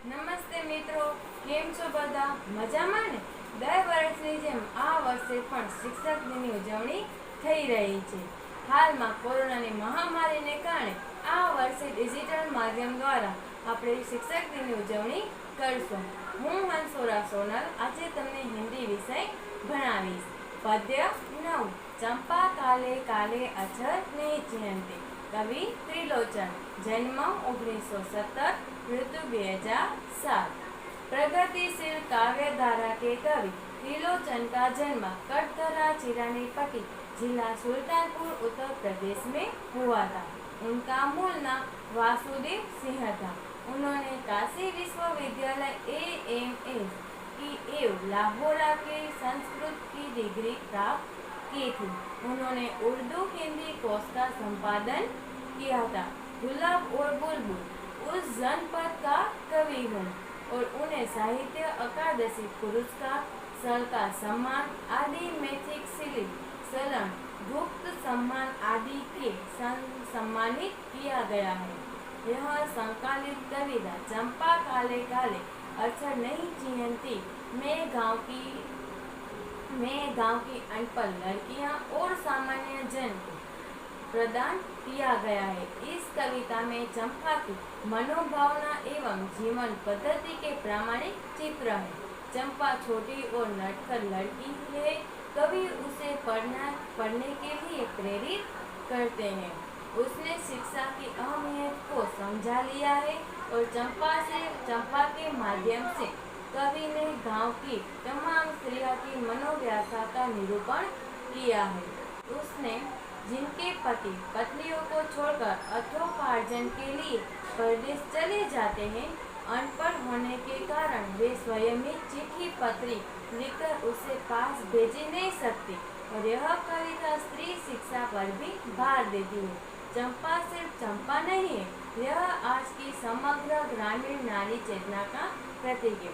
નમસ્તે મિત્રો, કેમ છો બધા? મજામાં ને? દર વર્ષની જેમ આ વર્ષે પણ શિક્ષક દિનની ઉજવણી થઈ રહી છે. હાલમાં કોરોનાની મહામારીને કારણે આ વર્ષે ડિજિટલ માધ્યમ દ્વારા આપણે શિક્ષક દિનની ઉજવણી કરશું. હું હંસોરા સોનલ આજે તમને હિન્દી વિષય ભણાવીશ. પદ્ય 9. ચંપા કાલે કાલે અછર નહીં ચિહ્નતી. कवि त्रिलोचन, जन्म 1917, मृत्यु 2007। प्रगतिशील काव्य धारा के कवि त्रिलोचन का जन्म कटघरा चिरानी पट्टी जिला सुल्तानपुर उत्तर प्रदेश में हुआ था। उनका मूल नाम वासुदेव सिंह था। उन्होंने काशी विश्वविद्यालय AMS की एवं लाहौरा के संस्कृत की डिग्री प्राप्त की थी। उन्होंने उर्दू हिंदी कोश का संपादन किया था। गुलाब और बुलबुल उस जनपद का कवि हूँ और उन्हें साहित्य अकादमी पुरस्कार, सल का सम्मान आदि मैथिक शिलिप सलन गुप्त सम्मान आदि के सम्मानित किया गया है। यह संकलित कविता चंपा काले काले अक्षर नहीं चिन्हती में गांव की अनपढ़ लड़कियां और सामान्य जन को प्रदान किया गया है। इस कविता में चंपा की मनोभावना एवं जीवन पद्धति के प्रामाणिक चित्र है। चंपा छोटी और नटखट लड़की है। कवि उसे पढ़ने के लिए प्रेरित करते हैं। उसने शिक्षा की अहमियत को समझा लिया है और चंपा के माध्यम से कवि ने गांव की तमाम स्त्रियों की मनोव्यथा का निरूपण किया है। उसने जिनके पति पत्नियों को छोड़कर अर्थोपार्जन के लिए परदेश चले जाते हैं, अनपढ़ होने के कारण वे स्वयं ही चिट्ठी पत्री लिखकर उसे पास भेज नहीं सकती और यह कविता स्त्री शिक्षा पर भी भार देती है। चंपा सिर्फ चंपा नहीं है, यह आज की समग्र ग्रामीण नारी चेतना का प्रतीक है।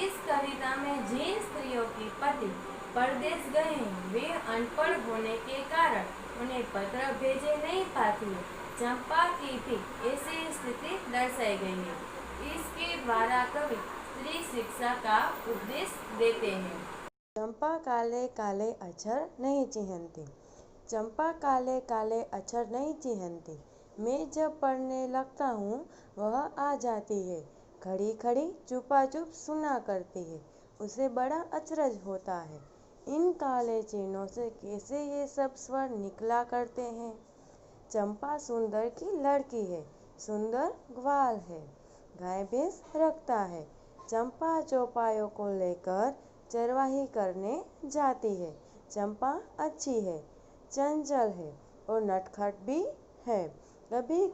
इस कविता में जिन स्त्रियों की पति परदेश गए हैं, वे अनपढ़ होने के कारण उन्हें पत्र भेजे नहीं पाती है। चंपा की भी ऐसी स्थिति दर्शाई गई है। इसके द्वारा कवि स्त्री शिक्षा का उपदेश देते हैं। चंपा काले काले अक्षर नहीं चिन्हती। चंपा काले काले अक्षर नहीं चिन्हती। मैं जब पढ़ने लगता हूँ वह आ जाती है। खड़ी खड़ी चुपा चुप सुना करती है। उसे बड़ा अचरज होता है, इन काले चिन्हों से कैसे ये सब स्वर निकला करते हैं। चंपा सुंदर की लड़की है, सुंदर ग्वाल है, गाय भैंस रखता है। चंपा चौपायों को लेकर चरवाही करने जाती है। चंपा अच्छी है, चंचल है और नटखट भी है। कभी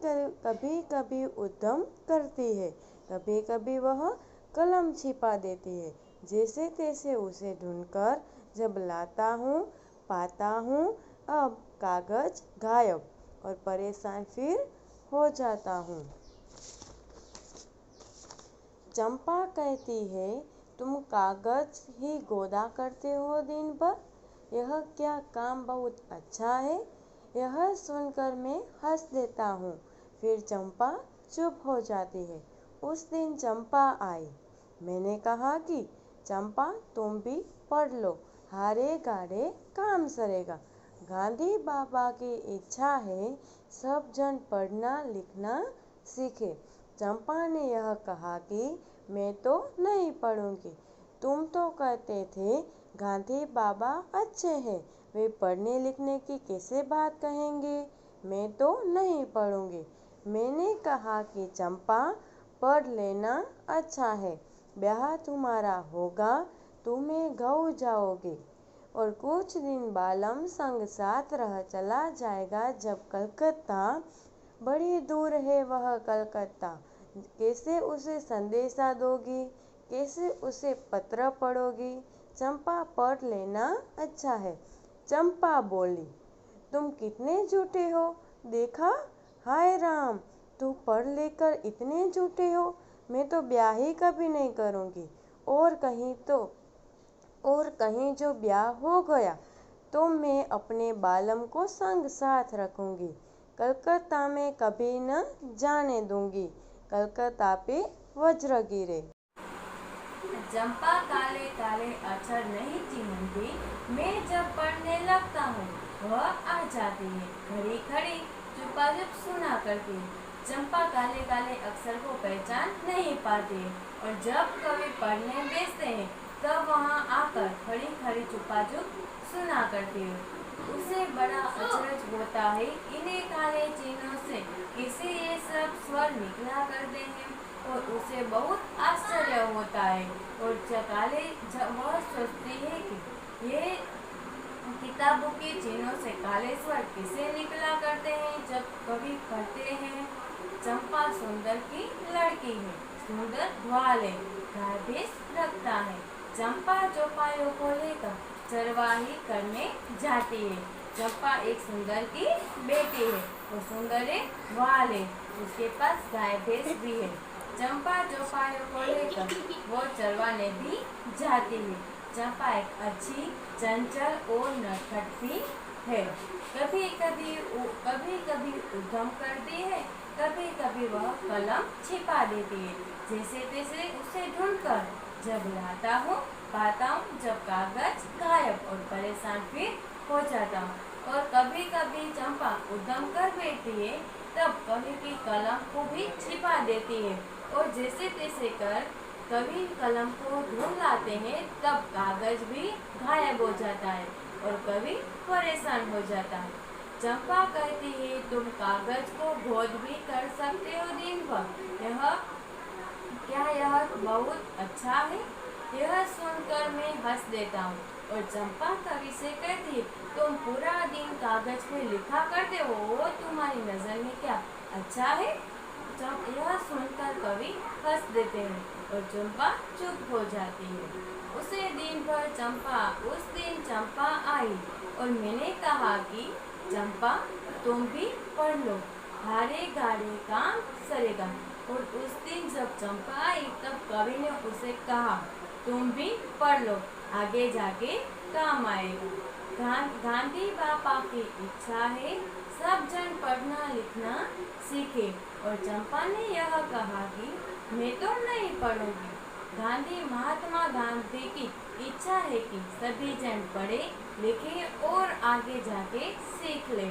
कभी उद्यम करती है, कभी कभी वह कलम छिपा देती है। जैसे तैसे उसे ढूंढकर जब लाता हूँ पाता हूँ, अब कागज गायब और परेशान फिर हो जाता हूँ। चंपा कहती है, तुम कागज ही गोदा करते हो दिन भर, यह क्या काम बहुत अच्छा है। यह सुनकर मैं हंस देता हूँ, फिर चंपा चुप हो जाती है। उस दिन चंपा आई। मैंने कहा कि चंपा तुम भी पढ़ लो, हारे गाड़े काम सरेगा। गांधी बाबा की इच्छा है सब जन पढ़ना लिखना सीखे। चंपा ने यह कहा कि मैं तो नहीं पढ़ूंगी। तुम तो कहते थे गांधी बाबा अच्छे हैं, वे पढ़ने लिखने की कैसे बात कहेंगे। मैं तो नहीं पढ़ूंगी। मैंने कहा कि चंपा पढ़ लेना अच्छा है, ब्याह तुम्हारा होगा, तुम्हें गऊ जाओगे और कुछ दिन बालम संग साथ रह चला जाएगा। जब कलकत्ता, बड़ी दूर है वह कलकत्ता, कैसे उसे संदेशा दोगी, कैसे उसे पत्र पढ़ोगी। चंपा पढ़ लेना अच्छा है। चंपा बोली, तुम कितने झूठे हो, देखा, हाय राम, तू पढ़ लेकर इतने झूठे हो। मैं तो ब्याह ही कभी नहीं करूँगी और कहीं जो ब्याह हो गया तो मैं अपने बालम को संग साथ रखूँगी, कलकत्ता में कभी न जाने दूँगी। कलकत्ता पे वज्र गिरे। चंपा काले काले अक्षर नहीं चिन्हती, मैं जब पढ़ने लगता हूँ वह आ जाती है, खड़ी खड़ी चुपाचुप सुना करती है। चंपा काले काले अक्षर को पहचान नहीं पाती है और जब कभी पढ़ने बेचते हैं तब वहाँ आकर खड़ी खड़ी चुपाचुप सुना करती है। उसे बड़ा अचरज होता है, इन्हें काले चिन्हों से किसे ये सब स्वर निकला करते हैं और उसे बहुत आश्चर्य होता है। और वह सोचती है कि ये किताबों के चिन्हों से काले स्वर किसे निकला करते हैं जब कभी पढ़ते हैं। चंपा सुंदर की लड़की है, सुंदर ग्वाल है, गाय भैंस रखता है। चंपा चौपायों को लेकर चरवाही करने जाती है। चंपा एक सुंदर की बेटी है, वो सुंदर एक ग्वाल है, उसके पास गाय भैंस भी है। चंपा चौपायों को लेकर वो चरवाने भी जाती है। चंपा एक अच्छी, चंचल और नटखट भी है। कभी कभी उद्यम करती है, कभी कभी वह कलम छिपा देती है। जैसे तैसे उसे ढूंढकर जब लाता हूँ पाता हूँ, जब कागज गायब और परेशान फिर हो जाता हूँ। और कभी कभी चंपा उद्यम कर बैठती है, तब कभी की कलम को भी छिपा देती है और जैसे तैसे कर कभी कलम को ढूंढ लाते हैं, तब कागज भी गायब हो जाता है और कभी परेशान हो जाता है। चंपा कहती है, तुम कागज को गोद भी कर सकते हो दिन भर, यह बहुत अच्छा है। यह सुनकर मैं हंस देता हूँ और चंपा कवि से कहती है, तुम पूरा दिन कागज पे लिखा करते हो, वो तुम्हारी नजर में क्या अच्छा है। यह सुनकर कवि हंस देते हैं और चंपा चुप हो जाती है। उस दिन चंपा आई और मैंने कहा कि चंपा तुम भी पढ़ लो, हारे गाड़े काम सरेगा। और उस दिन जब चंपा आई तब कवि ने उसे कहा, तुम भी पढ़ लो, आगे जाके काम आएगा। गांधी बापा की इच्छा है सब जन पढ़ना लिखना सीखे। और चंपा ने यह कहा कि मैं तो नहीं पढ़ूंगी। महात्मा गांधी की इच्छा है कि सभी जन पढ़े लिखे और आगे जाके सीख ले।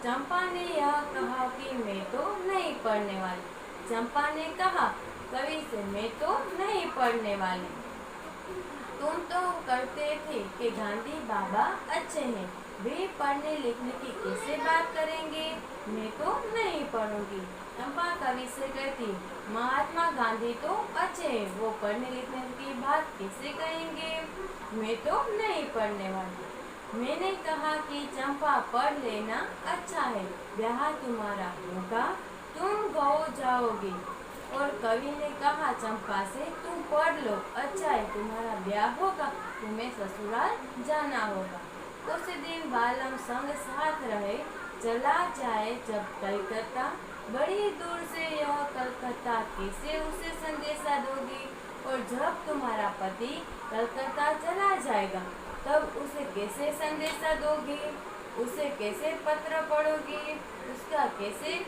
चंपा ने यह कहा कि मैं तो नहीं पढ़ने वाली। चंपा ने कहा कवि से, मैं तो नहीं पढ़ने वाली। तुम तो करते थे कि गांधी बाबा अच्छे हैं, वे पढ़ने लिखने की कैसे बात करेंगे, मैं तो नहीं पढ़ूंगी। चंपा कवि से कहती, महात्मा गांधी तो अच्छे हैं, वो पढ़ने लिखने की बात कैसे करेंगे, मैं तो नहीं पढ़ने वाली। मैंने कहा कि चंपा पढ़ लेना अच्छा है, ब्याह तुम्हारा होगा, तुम गाँव जाओगी। और कवि ने कहा चंपा से, तुम पढ़ लो, अच्छा है, तुम्हारा ब्याह होगा, तुम्हें ससुराल जाना होगा। उस दिन बालम संग साथ रहे, चला जाए जब कलकत्ता, बड़ी दूर से यह कलकत्ता कैसे उसे संदेशा दोगी। और जब तुम्हारा पति कलकत्ता चला जाएगा तब उसे कैसे संदेशा दोगी, उसे कैसे पत्र पढ़ोगी, उसका कैसे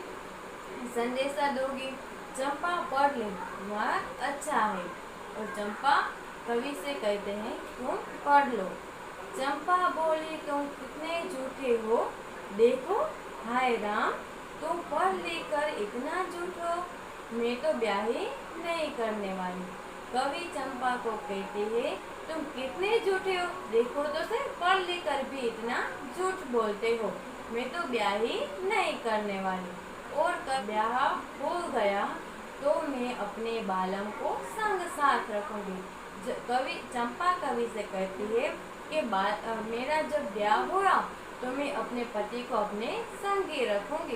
संदेशा दोगी। चंपा पढ़ ले, वह अच्छा है। और चंपा कवि से कहते हैं, तुम पढ़ लो। चंपा बोली, तुम कितने झूठे हो, देखो हाय राम, तुम पढ़ लिख कर इतना झूठ हो, मैं तो ब्याह ही नहीं करने वाली। कवि चंपा को कहते हैं, तुम कितने झूठे हो, देखो तो सही, पढ़ लिख कर भी इतना झूठ बोलते हो, मैं तो ब्याह ही नहीं करने वाली। और कब ब्याह हो गया तो मैं अपने बालम को संग साथ रखूंगी। चंपा कवि से कहती है कि मेरा जब ब्याह हुआ तो मैं अपने पति को अपने संग ही रखूंगी,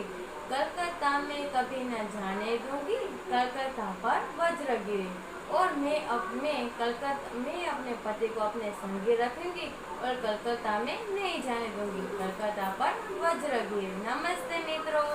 कलकत्ता में कभी न जाने दूंगी, कलकत्ता पर वज्र गिरे। और मैं अपने पति को अपने संग रखूंगी और कलकत्ता में नहीं जाने दूंगी, कलकत्ता पर वज्र गिरे। नमस्ते मित्रों।